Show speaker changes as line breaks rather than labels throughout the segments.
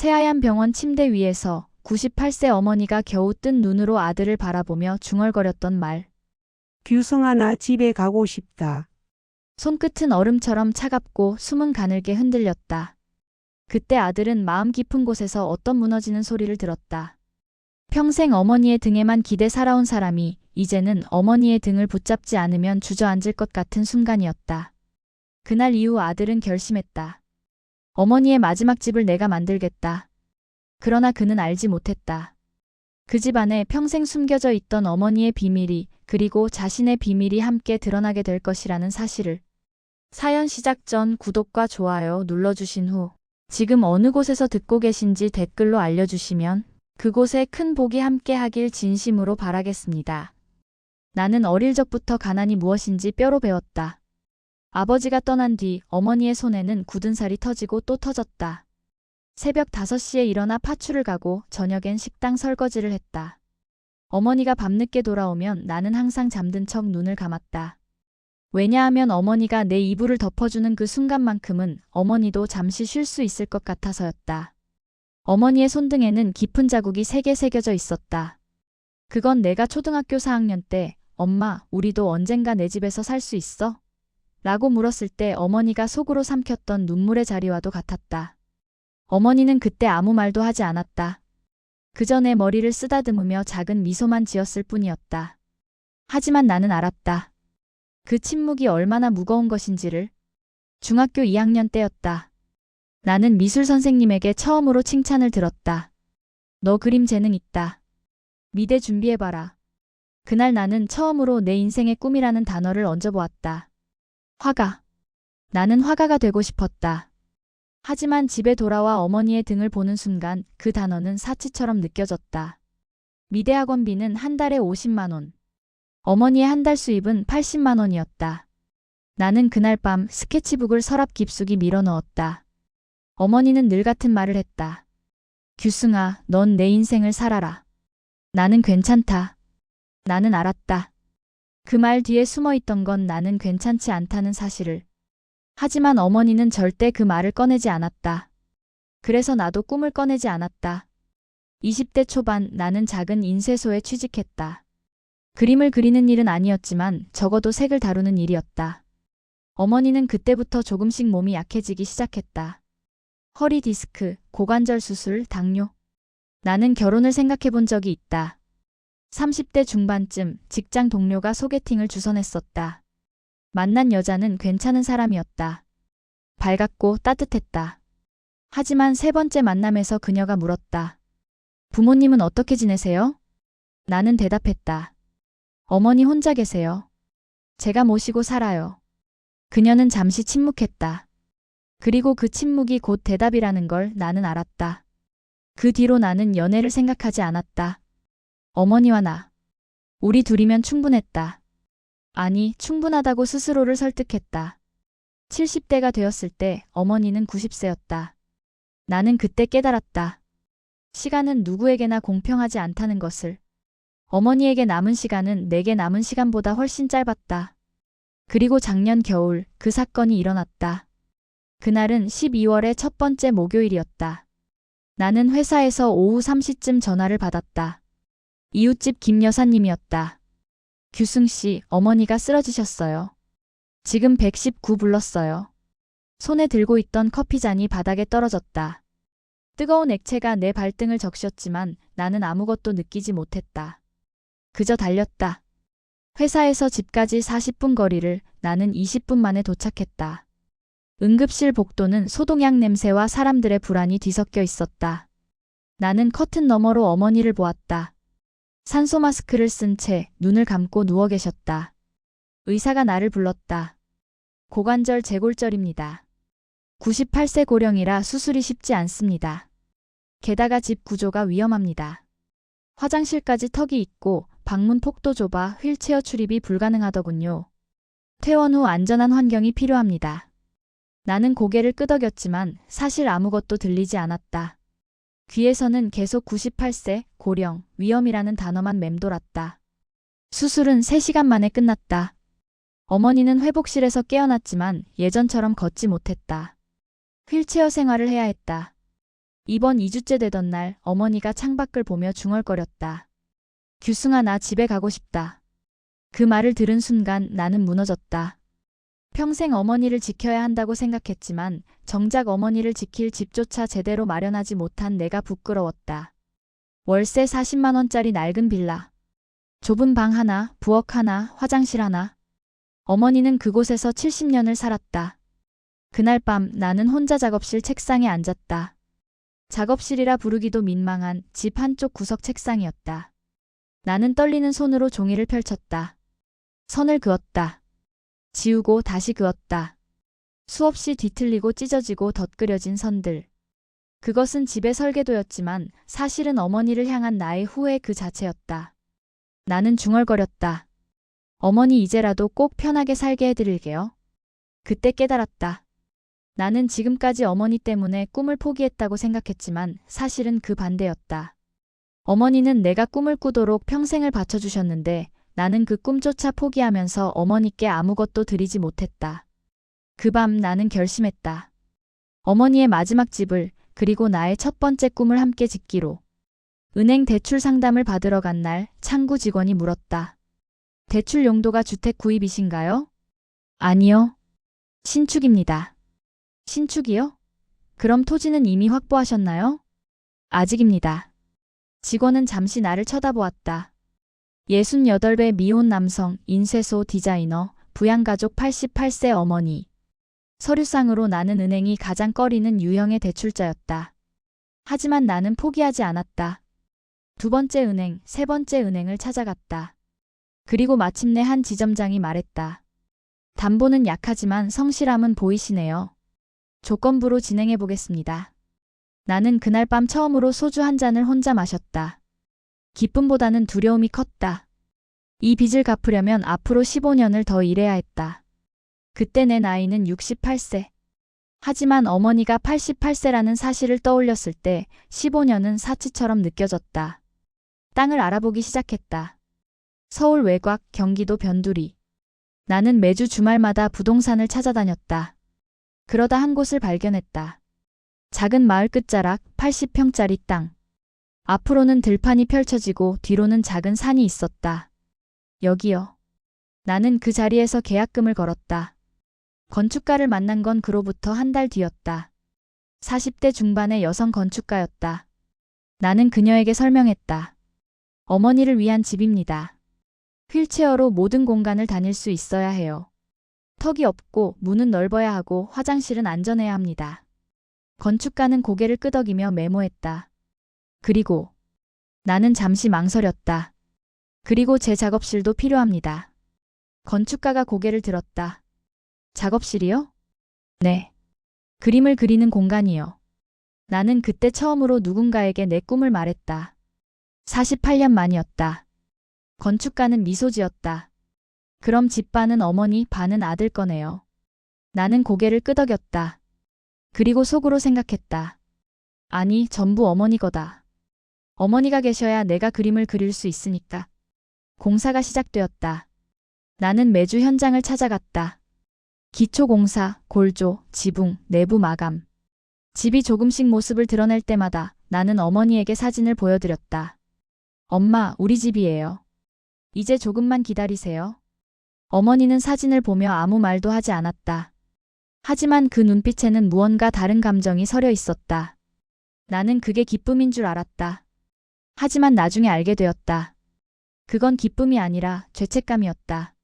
새하얀 병원 침대 위에서 98세 어머니가 겨우 뜬 눈으로 아들을 바라보며 중얼거렸던 말.
규성아, 나 집에 가고 싶다.
손끝은 얼음처럼 차갑고 숨은 가늘게 흔들렸다. 그때 아들은 마음 깊은 곳에서 어떤 무너지는 소리를 들었다. 평생 어머니의 등에만 기대 살아온 사람이 이제는 어머니의 등을 붙잡지 않으면 주저앉을 것 같은 순간이었다. 그날 이후 아들은 결심했다. 어머니의 마지막 집을 내가 만들겠다. 그러나 그는 알지 못했다. 그 집 안에 평생 숨겨져 있던 어머니의 비밀이, 그리고 자신의 비밀이 함께 드러나게 될 것이라는 사실을. 사연 시작 전 구독과 좋아요 눌러주신 후 지금 어느 곳에서 듣고 계신지 댓글로 알려주시면 그곳에 큰 복이 함께 하길 진심으로 바라겠습니다. 나는 어릴 적부터 가난이 무엇인지 뼈로 배웠다. 아버지가 떠난 뒤 어머니의 손에는 굳은 살이 터지고 또 터졌다. 새벽 5시에 일어나 파출을 가고 저녁엔 식당 설거지를 했다. 어머니가 밤늦게 돌아오면 나는 항상 잠든 척 눈을 감았다. 왜냐하면 어머니가 내 이불을 덮어주는 그 순간만큼은 어머니도 잠시 쉴 수 있을 것 같아서였다. 어머니의 손등에는 깊은 자국이 3개 새겨져 있었다. 그건 내가 초등학교 4학년 때 엄마, 우리도 언젠가 내 집에서 살 수 있어? 라고 물었을 때 어머니가 속으로 삼켰던 눈물의 자리와도 같았다. 어머니는 그때 아무 말도 하지 않았다. 그저 내 머리를 쓰다듬으며 작은 미소만 지었을 뿐이었다. 하지만 나는 알았다. 그 침묵이 얼마나 무거운 것인지를. 중학교 2학년 때였다. 나는 미술 선생님에게 처음으로 칭찬을 들었다. 너 그림 재능 있다. 미대 준비해봐라. 그날 나는 처음으로 내 인생의 꿈이라는 단어를 얹어보았다. 화가. 나는 화가가 되고 싶었다. 하지만 집에 돌아와 어머니의 등을 보는 순간 그 단어는 사치처럼 느껴졌다. 미대 학원비는 한 달에 50만 원. 어머니의 한 달 수입은 80만 원이었다. 나는 그날 밤 스케치북을 서랍 깊숙이 밀어 넣었다. 어머니는 늘 같은 말을 했다. 규승아, 넌 내 인생을 살아라. 나는 괜찮다. 나는 알았다. 그 말 뒤에 숨어 있던 건 나는 괜찮지 않다는 사실을. 하지만 어머니는 절대 그 말을 꺼내지 않았다. 그래서 나도 꿈을 꺼내지 않았다. 20대 초반 나는 작은 인쇄소에 취직했다. 그림을 그리는 일은 아니었지만 적어도 색을 다루는 일이었다. 어머니는 그때부터 조금씩 몸이 약해지기 시작했다. 허리 디스크, 고관절 수술, 당뇨. 나는 결혼을 생각해 본 적이 있다. 30대 중반쯤 직장 동료가 소개팅을 주선했었다. 만난 여자는 괜찮은 사람이었다. 밝았고 따뜻했다. 하지만 3번째 만남에서 그녀가 물었다. 부모님은 어떻게 지내세요? 나는 대답했다. 어머니 혼자 계세요. 제가 모시고 살아요. 그녀는 잠시 침묵했다. 그리고 그 침묵이 곧 대답이라는 걸 나는 알았다. 그 뒤로 나는 연애를 생각하지 않았다. 어머니와 나. 우리 둘이면 충분했다. 아니, 충분하다고 스스로를 설득했다. 70대가 되었을 때 어머니는 90세였다. 나는 그때 깨달았다. 시간은 누구에게나 공평하지 않다는 것을. 어머니에게 남은 시간은 내게 남은 시간보다 훨씬 짧았다. 그리고 작년 겨울 그 사건이 일어났다. 그날은 12월의 첫 번째 목요일이었다. 나는 회사에서 오후 3시쯤 전화를 받았다. 이웃집 김 여사님이었다. 규승 씨, 어머니가 쓰러지셨어요. 지금 119 불렀어요. 손에 들고 있던 커피잔이 바닥에 떨어졌다. 뜨거운 액체가 내 발등을 적셨지만 나는 아무것도 느끼지 못했다. 그저 달렸다. 회사에서 집까지 40분 거리를 나는 20분 만에 도착했다. 응급실 복도는 소독약 냄새와 사람들의 불안이 뒤섞여 있었다. 나는 커튼 너머로 어머니를 보았다. 산소 마스크를 쓴 채 눈을 감고 누워 계셨다. 의사가 나를 불렀다. 고관절 재골절입니다. 98세 고령이라 수술이 쉽지 않습니다. 게다가 집 구조가 위험합니다. 화장실까지 턱이 있고 방문 폭도 좁아 휠체어 출입이 불가능하더군요. 퇴원 후 안전한 환경이 필요합니다. 나는 고개를 끄덕였지만 사실 아무것도 들리지 않았다. 귀에서는 계속 98세, 고령, 위험이라는 단어만 맴돌았다. 수술은 3시간 만에 끝났다. 어머니는 회복실에서 깨어났지만 예전처럼 걷지 못했다. 휠체어 생활을 해야 했다. 이번 2주째 되던 날 어머니가 창밖을 보며 중얼거렸다. 규승아, 나 집에 가고 싶다. 그 말을 들은 순간 나는 무너졌다. 평생 어머니를 지켜야 한다고 생각했지만 정작 어머니를 지킬 집조차 제대로 마련하지 못한 내가 부끄러웠다. 월세 40만 원짜리 낡은 빌라. 좁은 방 하나, 부엌 하나, 화장실 하나. 어머니는 그곳에서 70년을 살았다. 그날 밤 나는 혼자 작업실 책상에 앉았다. 작업실이라 부르기도 민망한 집 한쪽 구석 책상이었다. 나는 떨리는 손으로 종이를 펼쳤다. 선을 그었다. 지우고 다시 그었다. 수없이 뒤틀리고 찢어지고 덧그려진 선들. 그것은 집의 설계도였지만 사실은 어머니를 향한 나의 후회 그 자체였다. 나는 중얼거렸다. 어머니, 이제라도 꼭 편하게 살게 해드릴게요. 그때 깨달았다. 나는 지금까지 어머니 때문에 꿈을 포기했다고 생각했지만 사실은 그 반대였다. 어머니는 내가 꿈을 꾸도록 평생을 바쳐주셨는데 나는 그 꿈조차 포기하면서 어머니께 아무것도 드리지 못했다. 그 밤 나는 결심했다. 어머니의 마지막 집을, 그리고 나의 첫 번째 꿈을 함께 짓기로. 은행 대출 상담을 받으러 간 날 창구 직원이 물었다. 대출 용도가 주택 구입이신가요? 아니요. 신축입니다. 신축이요? 그럼 토지는 이미 확보하셨나요? 아직입니다. 직원은 잠시 나를 쳐다보았다. 68배 미혼 남성, 인쇄소 디자이너, 부양가족 88세 어머니. 서류상으로 나는 은행이 가장 꺼리는 유형의 대출자였다. 하지만 나는 포기하지 않았다. 두 번째 은행, 세 번째 은행을 찾아갔다. 그리고 마침내 한 지점장이 말했다. 담보는 약하지만 성실함은 보이시네요. 조건부로 진행해 보겠습니다. 나는 그날 밤 처음으로 소주 한 잔을 혼자 마셨다. 기쁨보다는 두려움이 컸다. 이 빚을 갚으려면 앞으로 15년을 더 일해야 했다. 그때 내 나이는 68세. 하지만 어머니가 88세라는 사실을 떠올렸을 때 15년은 사치처럼 느껴졌다. 땅을 알아보기 시작했다. 서울 외곽, 경기도 변두리. 나는 매주 주말마다 부동산을 찾아다녔다. 그러다 한 곳을 발견했다. 작은 마을 끝자락 80평짜리 땅. 앞으로는 들판이 펼쳐지고 뒤로는 작은 산이 있었다. 여기요. 나는 그 자리에서 계약금을 걸었다. 건축가를 만난 건 그로부터 한 달 뒤였다. 40대 중반의 여성 건축가였다. 나는 그녀에게 설명했다. 어머니를 위한 집입니다. 휠체어로 모든 공간을 다닐 수 있어야 해요. 턱이 없고 문은 넓어야 하고 화장실은 안전해야 합니다. 건축가는 고개를 끄덕이며 메모했다. 그리고 나는 잠시 망설였다. 그리고 제 작업실도 필요합니다. 건축가가 고개를 들었다. 작업실이요? 네. 그림을 그리는 공간이요. 나는 그때 처음으로 누군가에게 내 꿈을 말했다. 48년 만이었다. 건축가는 미소 지었다. 그럼 집 반은 어머니, 반은 아들 거네요. 나는 고개를 끄덕였다. 그리고 속으로 생각했다. 아니, 전부 어머니 거다. 어머니가 계셔야 내가 그림을 그릴 수 있으니까. 공사가 시작되었다. 나는 매주 현장을 찾아갔다. 기초공사, 골조, 지붕, 내부 마감. 집이 조금씩 모습을 드러낼 때마다 나는 어머니에게 사진을 보여드렸다. 엄마, 우리 집이에요. 이제 조금만 기다리세요. 어머니는 사진을 보며 아무 말도 하지 않았다. 하지만 그 눈빛에는 무언가 다른 감정이 서려 있었다. 나는 그게 기쁨인 줄 알았다. 하지만 나중에 알게 되었다. 그건 기쁨이 아니라 죄책감이었다.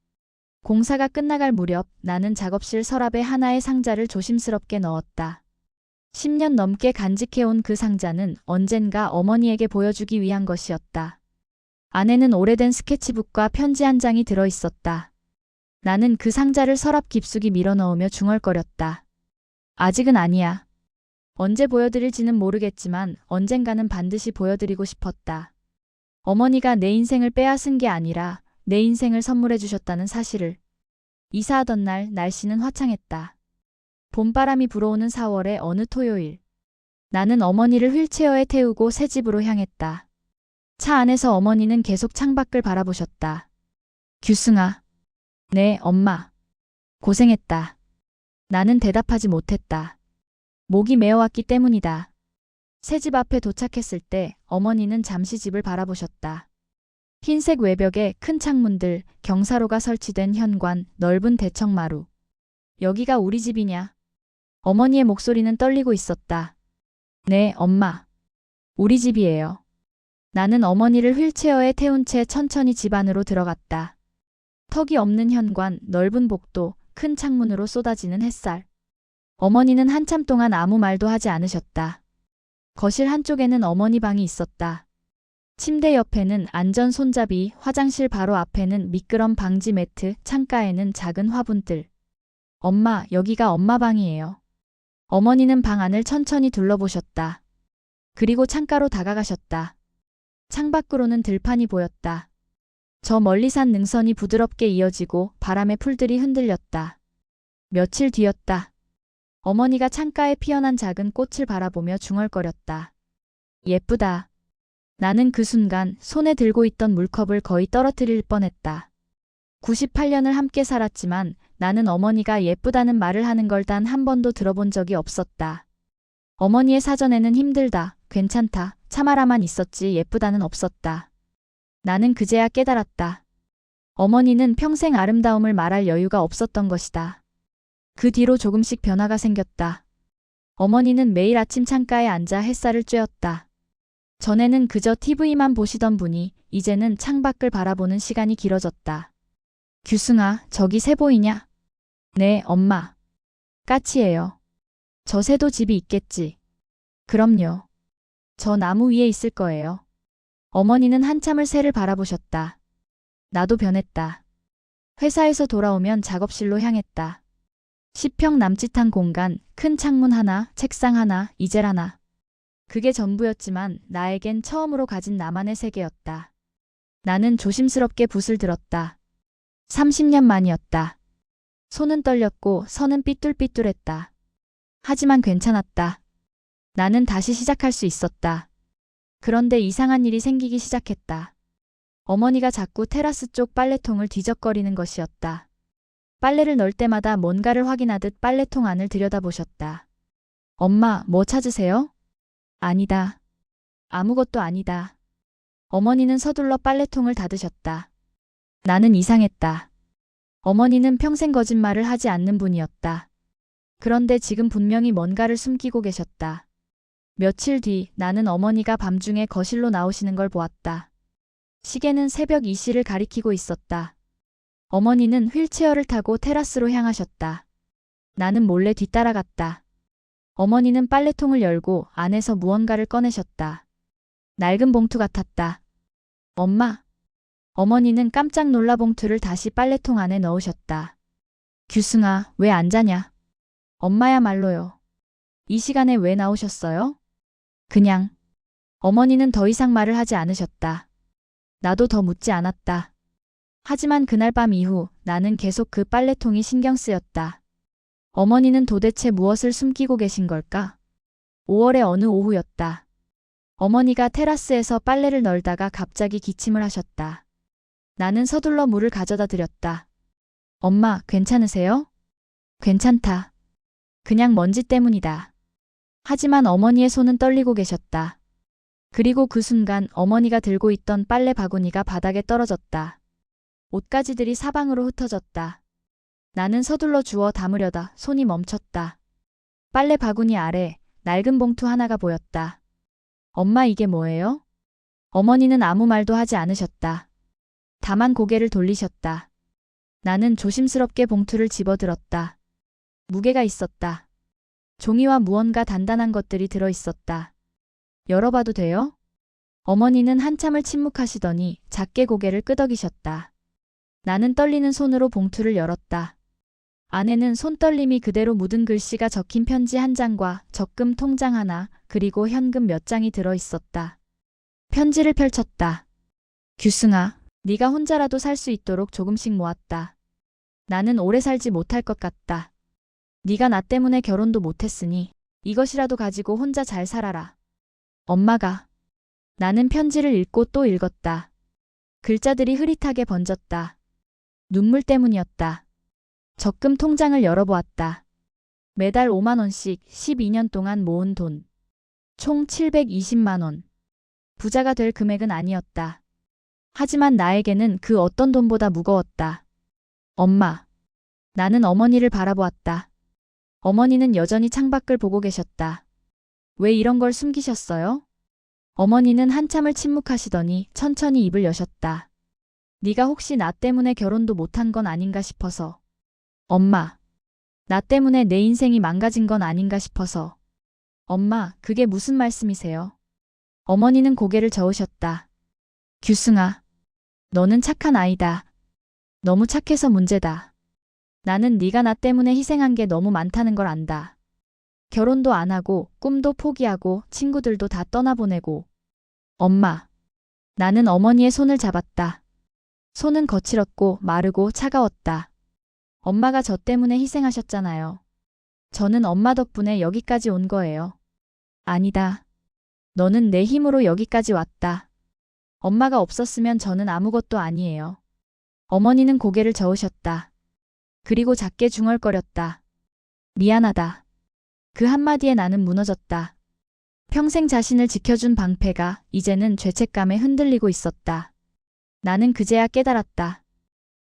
공사가 끝나갈 무렵 나는 작업실 서랍에 하나의 상자를 조심스럽게 넣었다. 10년 넘게 간직해온 그 상자는 언젠가 어머니에게 보여주기 위한 것이었다. 안에는 오래된 스케치북과 편지 한 장이 들어 있었다. 나는 그 상자를 서랍 깊숙이 밀어넣으며 중얼거렸다. 아직은 아니야. 언제 보여드릴지는 모르겠지만 언젠가는 반드시 보여드리고 싶었다. 어머니가 내 인생을 빼앗은 게 아니라 내 인생을 선물해 주셨다는 사실을. 이사하던 날 날씨는 화창했다. 봄바람이 불어오는 4월의 어느 토요일. 나는 어머니를 휠체어에 태우고 새 집으로 향했다. 차 안에서 어머니는 계속 창밖을 바라보셨다. 규승아. 네, 엄마. 고생했다. 나는 대답하지 못했다. 목이 메어왔기 때문이다. 새 집 앞에 도착했을 때 어머니는 잠시 집을 바라보셨다. 흰색 외벽에 큰 창문들, 경사로가 설치된 현관, 넓은 대청마루. 여기가 우리 집이냐? 어머니의 목소리는 떨리고 있었다. 네, 엄마. 우리 집이에요. 나는 어머니를 휠체어에 태운 채 천천히 집 안으로 들어갔다. 턱이 없는 현관, 넓은 복도, 큰 창문으로 쏟아지는 햇살. 어머니는 한참 동안 아무 말도 하지 않으셨다. 거실 한쪽에는 어머니 방이 있었다. 침대 옆에는 안전 손잡이, 화장실 바로 앞에는 미끄럼 방지 매트, 창가에는 작은 화분들. 엄마, 여기가 엄마 방이에요. 어머니는 방 안을 천천히 둘러보셨다. 그리고 창가로 다가가셨다. 창밖으로는 들판이 보였다. 저 멀리 산 능선이 부드럽게 이어지고 바람에 풀들이 흔들렸다. 며칠 뒤였다. 어머니가 창가에 피어난 작은 꽃을 바라보며 중얼거렸다. 예쁘다. 나는 그 순간 손에 들고 있던 물컵을 거의 떨어뜨릴 뻔했다. 98년을 함께 살았지만 나는 어머니가 예쁘다는 말을 하는 걸 단 한 번도 들어본 적이 없었다. 어머니의 사전에는 힘들다, 괜찮다, 참아라만 있었지 예쁘다는 없었다. 나는 그제야 깨달았다. 어머니는 평생 아름다움을 말할 여유가 없었던 것이다. 그 뒤로 조금씩 변화가 생겼다. 어머니는 매일 아침 창가에 앉아 햇살을 쬐었다. 전에는 그저 TV만 보시던 분이 이제는 창밖을 바라보는 시간이 길어졌다. 규승아, 저기 새 보이냐? 네, 엄마. 까치예요. 저 새도 집이 있겠지. 그럼요. 저 나무 위에 있을 거예요. 어머니는 한참을 새를 바라보셨다. 나도 변했다. 회사에서 돌아오면 작업실로 향했다. 10평 남짓한 공간, 큰 창문 하나, 책상 하나, 이젤 하나. 그게 전부였지만 나에겐 처음으로 가진 나만의 세계였다. 나는 조심스럽게 붓을 들었다. 30년 만이었다. 손은 떨렸고 선은 삐뚤삐뚤했다. 하지만 괜찮았다. 나는 다시 시작할 수 있었다. 그런데 이상한 일이 생기기 시작했다. 어머니가 자꾸 테라스 쪽 빨래통을 뒤적거리는 것이었다. 빨래를 넣을 때마다 뭔가를 확인하듯 빨래통 안을 들여다보셨다. 엄마, 뭐 찾으세요? 아니다. 아무것도 아니다. 어머니는 서둘러 빨래통을 닫으셨다. 나는 이상했다. 어머니는 평생 거짓말을 하지 않는 분이었다. 그런데 지금 분명히 뭔가를 숨기고 계셨다. 며칠 뒤 나는 어머니가 밤중에 거실로 나오시는 걸 보았다. 시계는 새벽 2시를 가리키고 있었다. 어머니는 휠체어를 타고 테라스로 향하셨다. 나는 몰래 뒤따라갔다. 어머니는 빨래통을 열고 안에서 무언가를 꺼내셨다. 낡은 봉투 같았다. 엄마. 어머니는 깜짝 놀라 봉투를 다시 빨래통 안에 넣으셨다. 규승아, 왜 안 자냐? 엄마야말로요. 이 시간에 왜 나오셨어요? 그냥. 어머니는 더 이상 말을 하지 않으셨다. 나도 더 묻지 않았다. 하지만 그날 밤 이후 나는 계속 그 빨래통이 신경 쓰였다. 어머니는 도대체 무엇을 숨기고 계신 걸까? 5월의 어느 오후였다. 어머니가 테라스에서 빨래를 널다가 갑자기 기침을 하셨다. 나는 서둘러 물을 가져다 드렸다. 엄마, 괜찮으세요? 괜찮다. 그냥 먼지 때문이다. 하지만 어머니의 손은 떨리고 계셨다. 그리고 그 순간 어머니가 들고 있던 빨래 바구니가 바닥에 떨어졌다. 옷가지들이 사방으로 흩어졌다. 나는 서둘러 주워 담으려다 손이 멈췄다. 빨래 바구니 아래 낡은 봉투 하나가 보였다. 엄마, 이게 뭐예요? 어머니는 아무 말도 하지 않으셨다. 다만 고개를 돌리셨다. 나는 조심스럽게 봉투를 집어들었다. 무게가 있었다. 종이와 무언가 단단한 것들이 들어 있었다. 열어봐도 돼요? 어머니는 한참을 침묵하시더니 작게 고개를 끄덕이셨다. 나는 떨리는 손으로 봉투를 열었다. 안에는 손떨림이 그대로 묻은 글씨가 적힌 편지 한 장과 적금 통장 하나, 그리고 현금 몇 장이 들어 있었다. 편지를 펼쳤다. 규승아, 네가 혼자라도 살 수 있도록 조금씩 모았다. 나는 오래 살지 못할 것 같다. 네가 나 때문에 결혼도 못했으니 이것이라도 가지고 혼자 잘 살아라. 엄마가. 나는 편지를 읽고 또 읽었다. 글자들이 흐릿하게 번졌다. 눈물 때문이었다. 적금 통장을 열어보았다. 매달 5만 원씩 12년 동안 모은 돈. 총 720만 원. 부자가 될 금액은 아니었다. 하지만 나에게는 그 어떤 돈보다 무거웠다. 엄마. 나는 어머니를 바라보았다. 어머니는 여전히 창밖을 보고 계셨다. 왜 이런 걸 숨기셨어요? 어머니는 한참을 침묵하시더니 천천히 입을 여셨다. 네가 혹시 나 때문에 결혼도 못한 건 아닌가 싶어서. 엄마. 나 때문에 내 인생이 망가진 건 아닌가 싶어서. 엄마, 그게 무슨 말씀이세요? 어머니는 고개를 저으셨다. 규승아. 너는 착한 아이다. 너무 착해서 문제다. 나는 네가 나 때문에 희생한 게 너무 많다는 걸 안다. 결혼도 안 하고 꿈도 포기하고 친구들도 다 떠나보내고. 엄마. 나는 어머니의 손을 잡았다. 손은 거칠었고 마르고 차가웠다. 엄마가 저 때문에 희생하셨잖아요. 저는 엄마 덕분에 여기까지 온 거예요. 아니다. 너는 내 힘으로 여기까지 왔다. 엄마가 없었으면 저는 아무것도 아니에요. 어머니는 고개를 저으셨다. 그리고 작게 중얼거렸다. 미안하다. 그 한마디에 나는 무너졌다. 평생 자신을 지켜준 방패가 이제는 죄책감에 흔들리고 있었다. 나는 그제야 깨달았다.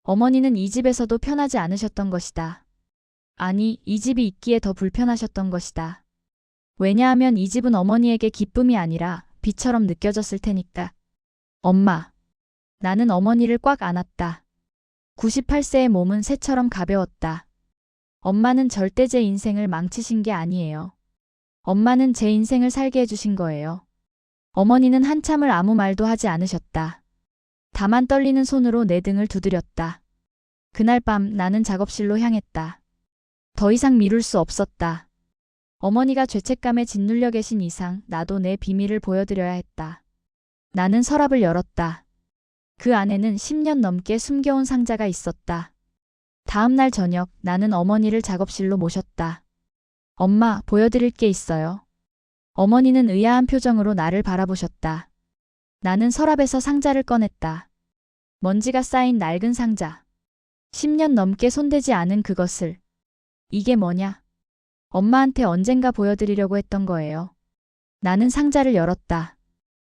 어머니는 이 집에서도 편하지 않으셨던 것이다. 아니, 이 집이 있기에 더 불편하셨던 것이다. 왜냐하면 이 집은 어머니에게 기쁨이 아니라 비처럼 느껴졌을 테니까. 엄마. 나는 어머니를 꽉 안았다. 98세의 몸은 새처럼 가벼웠다. 엄마는 절대 제 인생을 망치신 게 아니에요. 엄마는 제 인생을 살게 해주신 거예요. 어머니는 한참을 아무 말도 하지 않으셨다. 다만 떨리는 손으로 내 등을 두드렸다. 그날 밤 나는 작업실로 향했다. 더 이상 미룰 수 없었다. 어머니가 죄책감에 짓눌려 계신 이상 나도 내 비밀을 보여드려야 했다. 나는 서랍을 열었다. 그 안에는 10년 넘게 숨겨온 상자가 있었다. 다음 날 저녁 나는 어머니를 작업실로 모셨다. 엄마, 보여드릴 게 있어요. 어머니는 의아한 표정으로 나를 바라보셨다. 나는 서랍에서 상자를 꺼냈다. 먼지가 쌓인 낡은 상자. 10년 넘게 손대지 않은 그것을. 이게 뭐냐? 엄마한테 언젠가 보여드리려고 했던 거예요. 나는 상자를 열었다.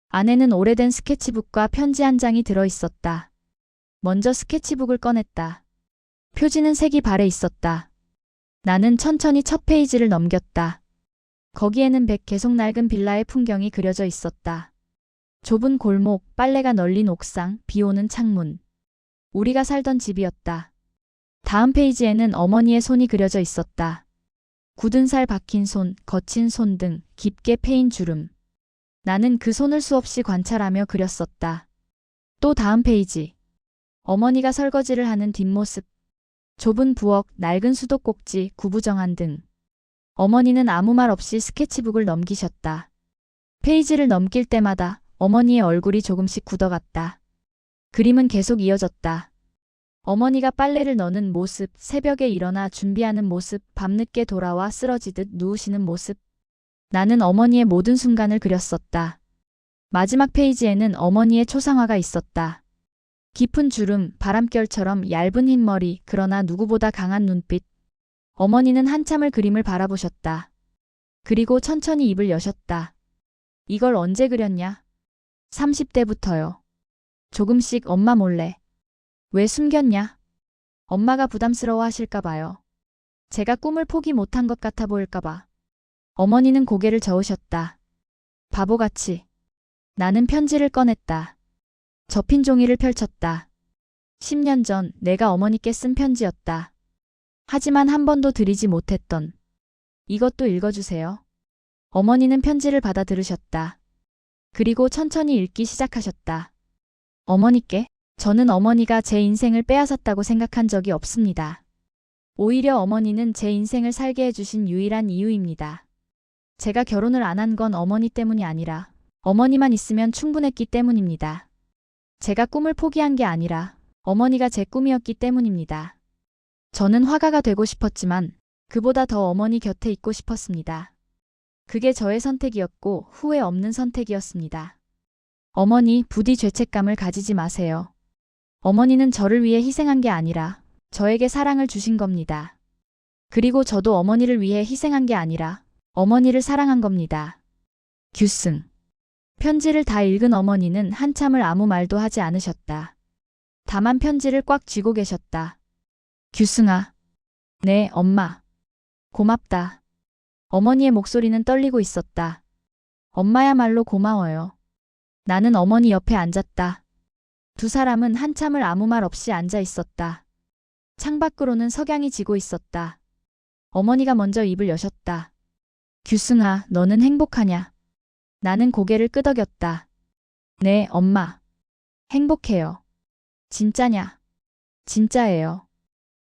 안에는 오래된 스케치북과 편지 한 장이 들어있었다. 먼저 스케치북을 꺼냈다. 표지는 색이 발해 있었다. 나는 천천히 첫 페이지를 넘겼다. 거기에는 100계속 낡은 빌라의 풍경이 그려져 있었다. 좁은 골목, 빨래가 널린 옥상, 비오는 창문. 우리가 살던 집이었다. 다음 페이지에는 어머니의 손이 그려져 있었다. 굳은 살 박힌 손, 거친 손등, 깊게 패인 주름. 나는 그 손을 수없이 관찰하며 그렸었다. 또 다음 페이지. 어머니가 설거지를 하는 뒷모습. 좁은 부엌, 낡은 수도꼭지, 구부정한 등. 어머니는 아무 말 없이 스케치북을 넘기셨다. 페이지를 넘길 때마다 어머니의 얼굴이 조금씩 굳어갔다. 그림은 계속 이어졌다. 어머니가 빨래를 넣는 모습, 새벽에 일어나 준비하는 모습, 밤늦게 돌아와 쓰러지듯 누우시는 모습. 나는 어머니의 모든 순간을 그렸었다. 마지막 페이지에는 어머니의 초상화가 있었다. 깊은 주름, 바람결처럼 얇은 흰머리, 그러나 누구보다 강한 눈빛. 어머니는 한참을 그림을 바라보셨다. 그리고 천천히 입을 여셨다. 이걸 언제 그렸냐? 30대부터요. 조금씩 엄마 몰래. 왜 숨겼냐? 엄마가 부담스러워 하실까 봐요. 제가 꿈을 포기 못한 것 같아 보일까 봐. 어머니는 고개를 저으셨다. 바보같이. 나는 편지를 꺼냈다. 접힌 종이를 펼쳤다. 10년 전 내가 어머니께 쓴 편지였다. 하지만 한 번도 드리지 못했던. 이것도 읽어주세요. 어머니는 편지를 받아 들으셨다. 그리고 천천히 읽기 시작하셨다. 어머니께? 저는 어머니가 제 인생을 빼앗았다고 생각한 적이 없습니다. 오히려 어머니는 제 인생을 살게 해주신 유일한 이유입니다. 제가 결혼을 안 한 건 어머니 때문이 아니라 어머니만 있으면 충분했기 때문입니다. 제가 꿈을 포기한 게 아니라 어머니가 제 꿈이었기 때문입니다. 저는 화가가 되고 싶었지만 그보다 더 어머니 곁에 있고 싶었습니다. 그게 저의 선택이었고 후회 없는 선택이었습니다. 어머니, 부디 죄책감을 가지지 마세요. 어머니는 저를 위해 희생한 게 아니라 저에게 사랑을 주신 겁니다. 그리고 저도 어머니를 위해 희생한 게 아니라 어머니를 사랑한 겁니다. 규승. 편지를 다 읽은 어머니는 한참을 아무 말도 하지 않으셨다. 다만 편지를 꽉 쥐고 계셨다. 규승아. 네, 엄마. 고맙다. 어머니의 목소리는 떨리고 있었다. 엄마야말로 고마워요. 나는 어머니 옆에 앉았다. 두 사람은 한참을 아무 말 없이 앉아 있었다. 창밖으로는 석양이 지고 있었다. 어머니가 먼저 입을 여셨다. 규승아, 너는 행복하냐? 나는 고개를 끄덕였다. 네, 엄마. 행복해요. 진짜냐? 진짜예요.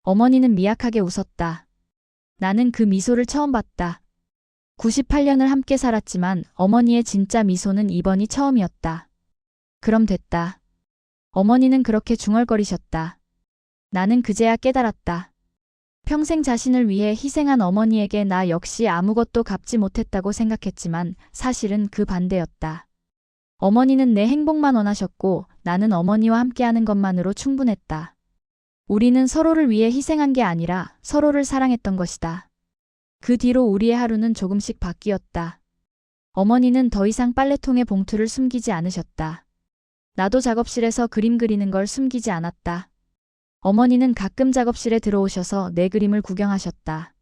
어머니는 미약하게 웃었다. 나는 그 미소를 처음 봤다. 98년을 함께 살았지만 어머니의 진짜 미소는 이번이 처음이었다. 그럼 됐다. 어머니는 그렇게 중얼거리셨다. 나는 그제야 깨달았다. 평생 자신을 위해 희생한 어머니에게 나 역시 아무것도 갚지 못했다고 생각했지만 사실은 그 반대였다. 어머니는 내 행복만 원하셨고 나는 어머니와 함께하는 것만으로 충분했다. 우리는 서로를 위해 희생한 게 아니라 서로를 사랑했던 것이다. 그 뒤로 우리의 하루는 조금씩 바뀌었다. 어머니는 더 이상 빨래통에 봉투를 숨기지 않으셨다. 나도 작업실에서 그림 그리는 걸 숨기지 않았다. 어머니는 가끔 작업실에 들어오셔서 내 그림을 구경하셨다.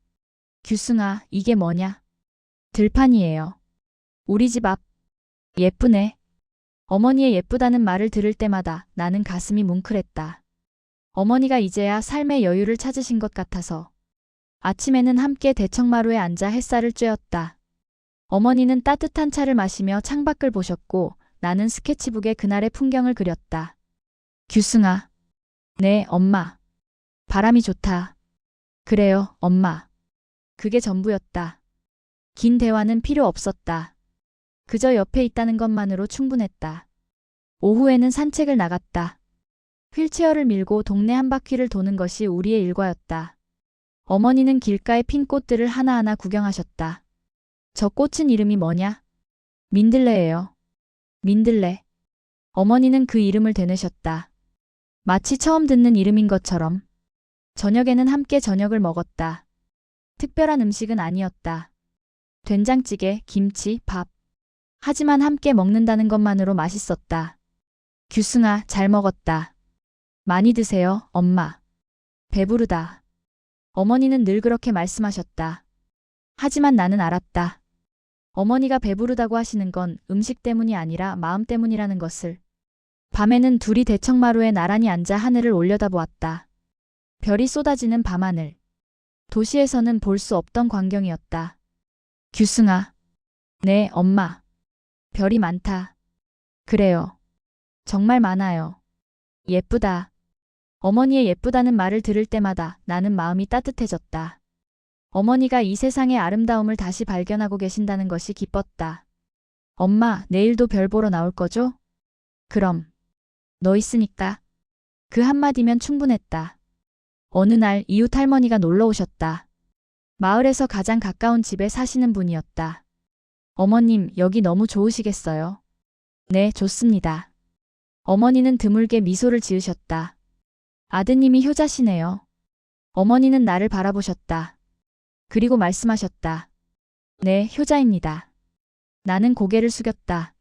규승아, 이게 뭐냐? 들판이에요. 우리 집 앞. 예쁘네. 어머니의 예쁘다는 말을 들을 때마다 나는 가슴이 뭉클했다. 어머니가 이제야 삶의 여유를 찾으신 것 같아서. 아침에는 함께 대청마루에 앉아 햇살을 쬐었다. 어머니는 따뜻한 차를 마시며 창밖을 보셨고 나는 스케치북에 그날의 풍경을 그렸다. 규승아. 네, 엄마. 바람이 좋다. 그래요, 엄마. 그게 전부였다. 긴 대화는 필요 없었다. 그저 옆에 있다는 것만으로 충분했다. 오후에는 산책을 나갔다. 휠체어를 밀고 동네 한 바퀴를 도는 것이 우리의 일과였다. 어머니는 길가의 핀 꽃들을 하나하나 구경하셨다. 저 꽃은 이름이 뭐냐? 민들레예요. 민들레. 어머니는 그 이름을 되뇌셨다. 마치 처음 듣는 이름인 것처럼. 저녁에는 함께 저녁을 먹었다. 특별한 음식은 아니었다. 된장찌개, 김치, 밥. 하지만 함께 먹는다는 것만으로 맛있었다. 규승아, 잘 먹었다. 많이 드세요, 엄마. 배부르다. 어머니는 늘 그렇게 말씀하셨다. 하지만 나는 알았다. 어머니가 배부르다고 하시는 건 음식 때문이 아니라 마음 때문이라는 것을. 밤에는 둘이 대청마루에 나란히 앉아 하늘을 올려다보았다. 별이 쏟아지는 밤하늘. 도시에서는 볼 수 없던 광경이었다. 규승아. 네, 엄마. 별이 많다. 그래요. 정말 많아요. 예쁘다. 어머니의 예쁘다는 말을 들을 때마다 나는 마음이 따뜻해졌다. 어머니가 이 세상의 아름다움을 다시 발견하고 계신다는 것이 기뻤다. 엄마, 내일도 별 보러 나올 거죠? 그럼. 너 있으니까. 그 한마디면 충분했다. 어느 날 이웃 할머니가 놀러 오셨다. 마을에서 가장 가까운 집에 사시는 분이었다. 어머님, 여기 너무 좋으시겠어요? 네, 좋습니다. 어머니는 드물게 미소를 지으셨다. 아드님이 효자시네요. 어머니는 나를 바라보셨다. 그리고 말씀하셨다. 네, 효자입니다. 나는 고개를 숙였다.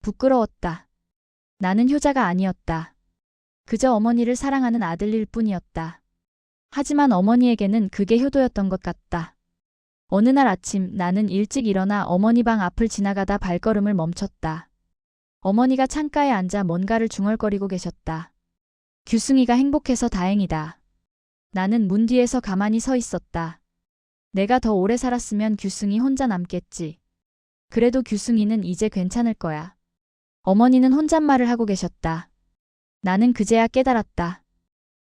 부끄러웠다. 나는 효자가 아니었다. 그저 어머니를 사랑하는 아들일 뿐이었다. 하지만 어머니에게는 그게 효도였던 것 같다. 어느 날 아침 나는 일찍 일어나 어머니 방 앞을 지나가다 발걸음을 멈췄다. 어머니가 창가에 앉아 뭔가를 중얼거리고 계셨다. 규승이가 행복해서 다행이다. 나는 문 뒤에서 가만히 서 있었다. 내가 더 오래 살았으면 규승이 혼자 남겠지. 그래도 규승이는 이제 괜찮을 거야. 어머니는 혼잣말을 하고 계셨다. 나는 그제야 깨달았다.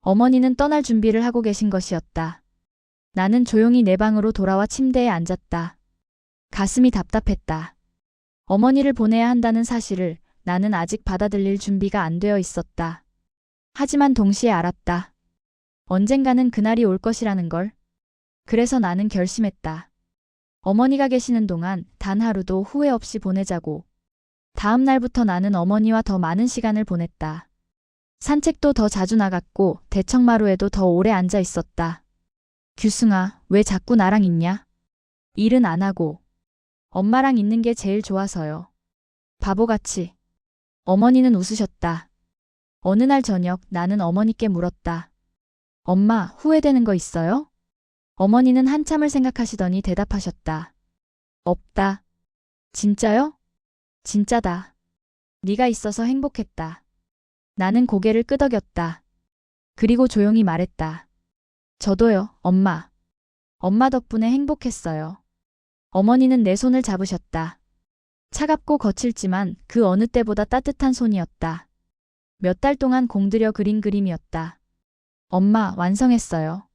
어머니는 떠날 준비를 하고 계신 것이었다. 나는 조용히 내 방으로 돌아와 침대에 앉았다. 가슴이 답답했다. 어머니를 보내야 한다는 사실을 나는 아직 받아들일 준비가 안 되어 있었다. 하지만 동시에 알았다. 언젠가는 그날이 올 것이라는 걸. 그래서 나는 결심했다. 어머니가 계시는 동안 단 하루도 후회 없이 보내자고. 다음 날부터 나는 어머니와 더 많은 시간을 보냈다. 산책도 더 자주 나갔고 대청마루에도 더 오래 앉아 있었다. 규승아, 왜 자꾸 나랑 있냐? 일은 안 하고. 엄마랑 있는 게 제일 좋아서요. 바보같이. 어머니는 웃으셨다. 어느 날 저녁 나는 어머니께 물었다. 엄마, 후회되는 거 있어요? 어머니는 한참을 생각하시더니 대답하셨다. 없다. 진짜요? 진짜다. 네가 있어서 행복했다. 나는 고개를 끄덕였다. 그리고 조용히 말했다. 저도요, 엄마. 엄마 덕분에 행복했어요. 어머니는 내 손을 잡으셨다. 차갑고 거칠지만 그 어느 때보다 따뜻한 손이었다. 몇 달 동안 공들여 그린 그림이었다. 엄마, 완성했어요.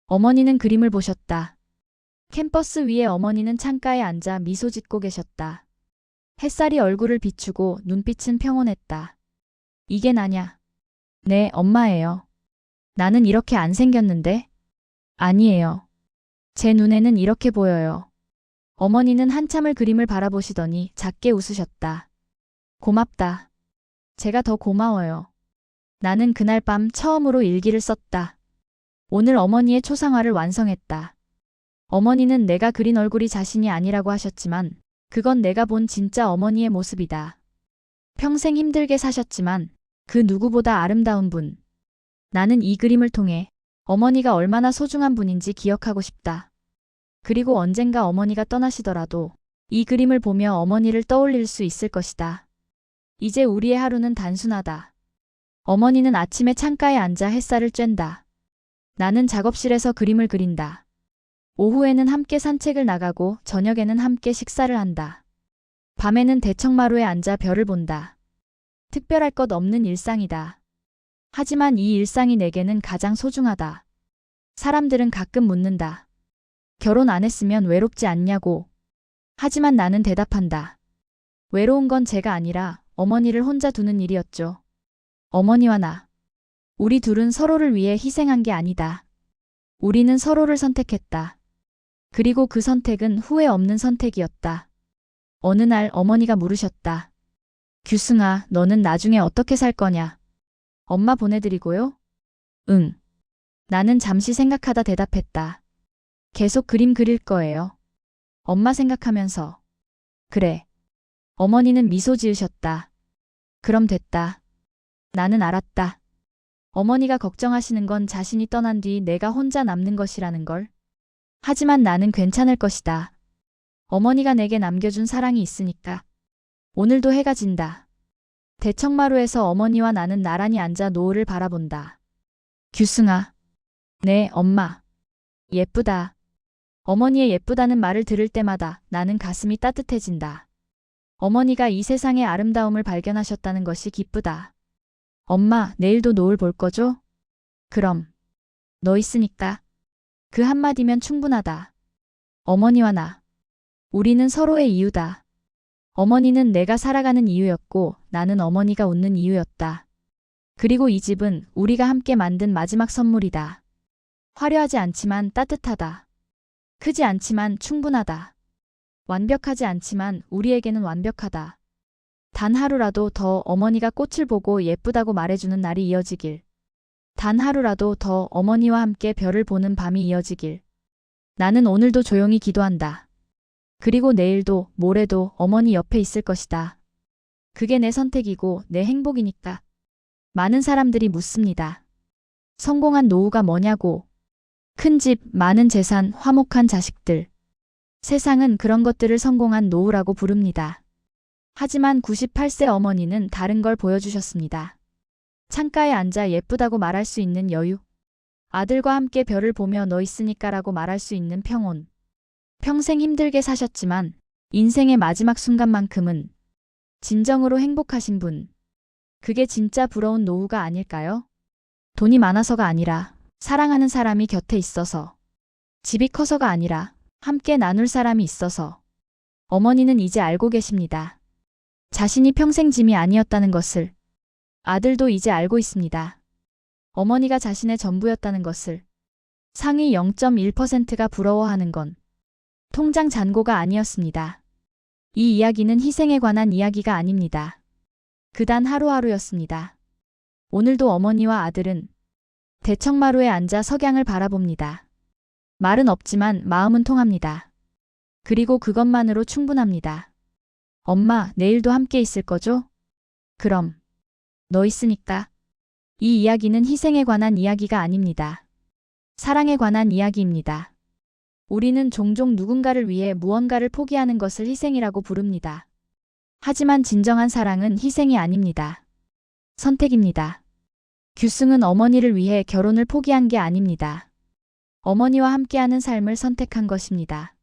어머니는 그림을 보셨다. 캠퍼스 위에 어머니는 창가에 앉아 미소 짓고 계셨다. 햇살이 얼굴을 비추고 눈빛은 평온했다. 이게 나냐? 네, 엄마예요. 나는 이렇게 안 생겼는데? 아니에요. 제 눈에는 이렇게 보여요. 어머니는 한참을 그림을 바라보시더니 작게 웃으셨다. 고맙다. 제가 더 고마워요. 나는 그날 밤 처음으로 일기를 썼다. 오늘 어머니의 초상화를 완성했다. 어머니는 내가 그린 얼굴이 자신이 아니라고 하셨지만 그건 내가 본 진짜 어머니의 모습이다. 평생 힘들게 사셨지만 그 누구보다 아름다운 분. 나는 이 그림을 통해 어머니가 얼마나 소중한 분인지 기억하고 싶다. 그리고 언젠가 어머니가 떠나시더라도 이 그림을 보며 어머니를 떠올릴 수 있을 것이다. 이제 우리의 하루는 단순하다. 어머니는 아침에 창가에 앉아 햇살을 쬐다. 나는 작업실에서 그림을 그린다. 오후에는 함께 산책을 나가고 저녁에는 함께 식사를 한다. 밤에는 대청마루에 앉아 별을 본다. 특별할 것 없는 일상이다. 하지만 이 일상이 내게는 가장 소중하다. 사람들은 가끔 묻는다. 결혼 안 했으면 외롭지 않냐고. 하지만 나는 대답한다. 외로운 건 제가 아니라 어머니를 혼자 두는 일이었죠. 어머니와 나. 우리 둘은 서로를 위해 희생한 게 아니다. 우리는 서로를 선택했다. 그리고 그 선택은 후회 없는 선택이었다. 어느 날 어머니가 물으셨다. 규승아, 너는 나중에 어떻게 살 거냐? 엄마 보내드리고요? 응. 나는 잠시 생각하다 대답했다. 계속 그림 그릴 거예요. 엄마 생각하면서. 그래. 어머니는 미소 지으셨다. 그럼 됐다. 나는 알았다. 어머니가 걱정하시는 건 자신이 떠난 뒤 내가 혼자 남는 것이라는 걸. 하지만 나는 괜찮을 것이다. 어머니가 내게 남겨준 사랑이 있으니까. 오늘도 해가 진다. 대청마루에서 어머니와 나는 나란히 앉아 노을을 바라본다. 규승아. 네, 엄마. 예쁘다. 어머니의 예쁘다는 말을 들을 때마다 나는 가슴이 따뜻해진다. 어머니가 이 세상의 아름다움을 발견하셨다는 것이 기쁘다. 엄마, 내일도 노을 볼 거죠? 그럼. 너 있으니까. 그 한마디면 충분하다. 어머니와 나. 우리는 서로의 이유다. 어머니는 내가 살아가는 이유였고 나는 어머니가 웃는 이유였다. 그리고 이 집은 우리가 함께 만든 마지막 선물이다. 화려하지 않지만 따뜻하다. 크지 않지만 충분하다. 완벽하지 않지만 우리에게는 완벽하다. 단 하루라도 더 어머니가 꽃을 보고 예쁘다고 말해주는 날이 이어지길. 단 하루라도 더 어머니와 함께 별을 보는 밤이 이어지길. 나는 오늘도 조용히 기도한다. 그리고 내일도 모레도 어머니 옆에 있을 것이다. 그게 내 선택이고 내 행복이니까. 많은 사람들이 묻습니다. 성공한 노후가 뭐냐고. 큰 집, 많은 재산, 화목한 자식들. 세상은 그런 것들을 성공한 노후라고 부릅니다. 하지만 98세 어머니는 다른 걸 보여주셨습니다. 창가에 앉아 예쁘다고 말할 수 있는 여유. 아들과 함께 별을 보며 너 있으니까라고 말할 수 있는 평온. 평생 힘들게 사셨지만 인생의 마지막 순간만큼은 진정으로 행복하신 분. 그게 진짜 부러운 노후가 아닐까요? 돈이 많아서가 아니라 사랑하는 사람이 곁에 있어서. 집이 커서가 아니라 함께 나눌 사람이 있어서. 어머니는 이제 알고 계십니다. 자신이 평생 짐이 아니었다는 것을. 아들도 이제 알고 있습니다. 어머니가 자신의 전부였다는 것을. 상위 0.1%가 부러워하는 건 통장 잔고가 아니었습니다. 이 이야기는 희생에 관한 이야기가 아닙니다. 그단 하루하루였습니다. 오늘도 어머니와 아들은 대청마루에 앉아 석양을 바라봅니다. 말은 없지만 마음은 통합니다. 그리고 그것만으로 충분합니다. 엄마, 내일도 함께 있을 거죠? 그럼. 너 있으니까. 이 이야기는 희생에 관한 이야기가 아닙니다. 사랑에 관한 이야기입니다. 우리는 종종 누군가를 위해 무언가를 포기하는 것을 희생이라고 부릅니다. 하지만 진정한 사랑은 희생이 아닙니다. 선택입니다. 규승은 어머니를 위해 결혼을 포기한 게 아닙니다. 어머니와 함께하는 삶을 선택한 것입니다.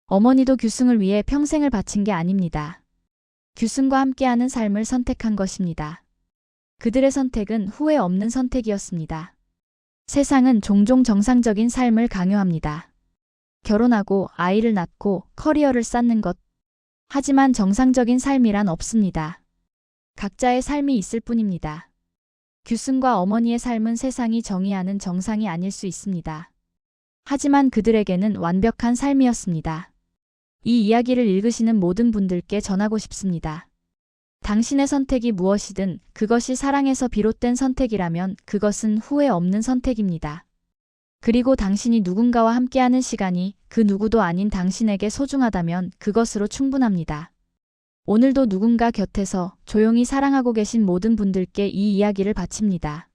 어머니도 규승을 위해 평생을 바친 게 아닙니다. 규승과 함께하는 삶을 선택한 것입니다. 그들의 선택은 후회 없는 선택이었습니다. 세상은 종종 정상적인 삶을 강요합니다. 결혼하고 아이를 낳고 커리어를 쌓는 것. 하지만 정상적인 삶이란 없습니다. 각자의 삶이 있을 뿐입니다. 규승과 어머니의 삶은 세상이 정의하는 정상이 아닐 수 있습니다. 하지만 그들에게는 완벽한 삶이었습니다. 이 이야기를 읽으시는 모든 분들께 전하고 싶습니다. 당신의 선택이 무엇이든 그것이 사랑에서 비롯된 선택이라면 그것은 후회 없는 선택입니다. 그리고 당신이 누군가와 함께하는 시간이 그 누구도 아닌 당신에게 소중하다면 그것으로 충분합니다. 오늘도 누군가 곁에서 조용히 사랑하고 계신 모든 분들께 이 이야기를 바칩니다.